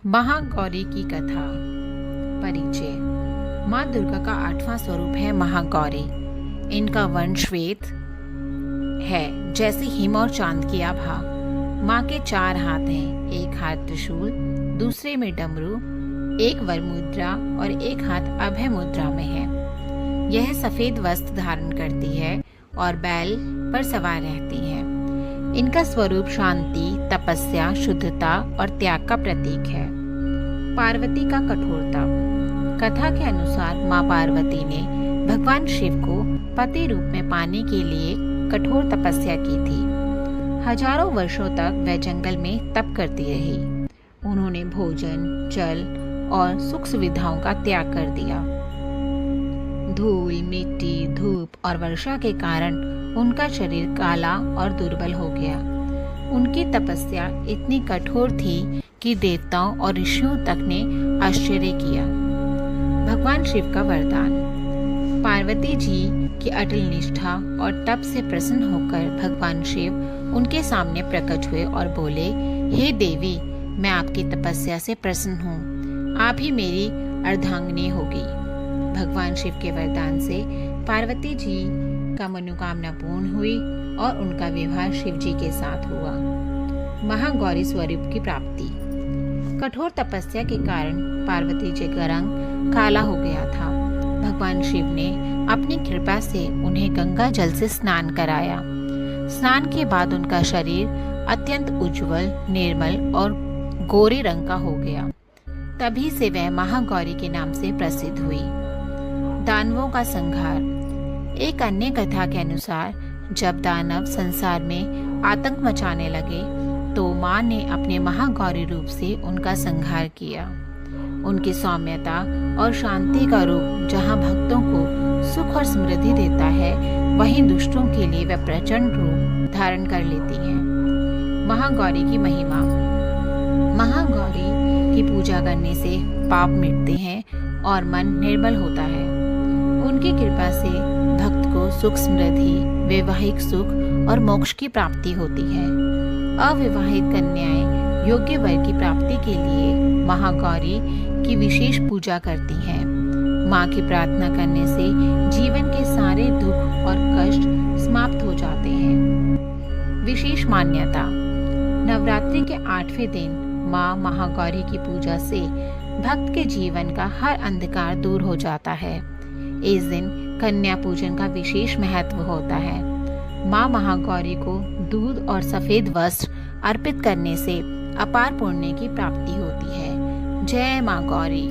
महागौरी की कथा। परिचय। माँ दुर्गा का 8वां स्वरूप है महागौरी। इनका वर्ण श्वेत है, जैसे हिम और चांद की आभा। माँ के 4 हाथ हैं, एक हाथ त्रिशूल, दूसरे में डमरू, एक वर मुद्रा और एक हाथ अभय मुद्रा में है। यह सफेद वस्त्र धारण करती है और बैल पर सवार रहती है। इनका स्वरूप शांति, तपस्या, शुद्धता और त्याग का प्रतीक है। पार्वती का कठोरता। कथा के अनुसार माँ पार्वती ने भगवान शिव को पति रूप में पाने के लिए कठोर तपस्या की थी। हजारों वर्षों तक वह जंगल में तप करती रही। उन्होंने भोजन, जल और सुख सुविधाओं का त्याग कर दिया। धूल, मिट्टी, धूप और वर्षा के कारण उनका शरीर काला और दुर्बल हो गया। उनकी तपस्या इतनी कठोर थी कि देवताओं और ऋषियों तक ने आश्चर्य किया। भगवान शिव का वरदान। पार्वती जी की अटल निष्ठा और तप से प्रसन्न होकर भगवान शिव उनके सामने प्रकट हुए और बोले, हे देवी, मैं आपकी तपस्या से प्रसन्न हूँ। आप ही मेरी अर्धांगिनी होगी। भगवान शिव के वरदान से पार्वती जी का मनोकामना पूर्ण हुई और उनका विवाह शिव जी के साथ हुआ। महागौरी स्वरूप की प्राप्ति। कठोर तपस्या के कारण पार्वती जी का रंग काला हो गया था। भगवान शिव ने अपनी कृपा से उन्हें गंगा जल से स्नान कराया। स्नान के बाद उनका शरीर अत्यंत उज्जवल, निर्मल और गोरे रंग का हो गया। तभी से वह महागौरी के नाम से प्रसिद्ध हुई। दानवों का संहार। एक अन्य कथा के अनुसार जब दानव संसार में आतंक मचाने लगे तो माँ ने अपने महागौरी रूप से उनका संहार किया। उनकी सौम्यता और शांति का रूप जहाँ भक्तों को सुख और समृद्धि देता है, वहीं दुष्टों के लिए वह प्रचंड रूप धारण कर लेती हैं। महागौरी की महिमा। महागौरी की पूजा करने से पाप मिटते हैं और मन निर्मल होता है। उनकी कृपा से भक्त को सुख, समृद्धि, वैवाहिक सुख और मोक्ष की प्राप्ति होती है। अविवाहित कन्याएं योग्य वर की प्राप्ति के लिए महागौरी की विशेष पूजा करती हैं। माँ की प्रार्थना करने से जीवन के सारे दुख और कष्ट समाप्त हो जाते हैं। विशेष मान्यता। नवरात्रि के 8वें दिन माँ महागौरी की पूजा से भक्त के जीवन का हर अंधकार दूर हो जाता है। इस दिन कन्या पूजन का विशेष महत्व होता है। माँ महागौरी को दूध और सफेद वस्त्र अर्पित करने से अपार पुण्य की प्राप्ति होती है। जय माँ गौरी।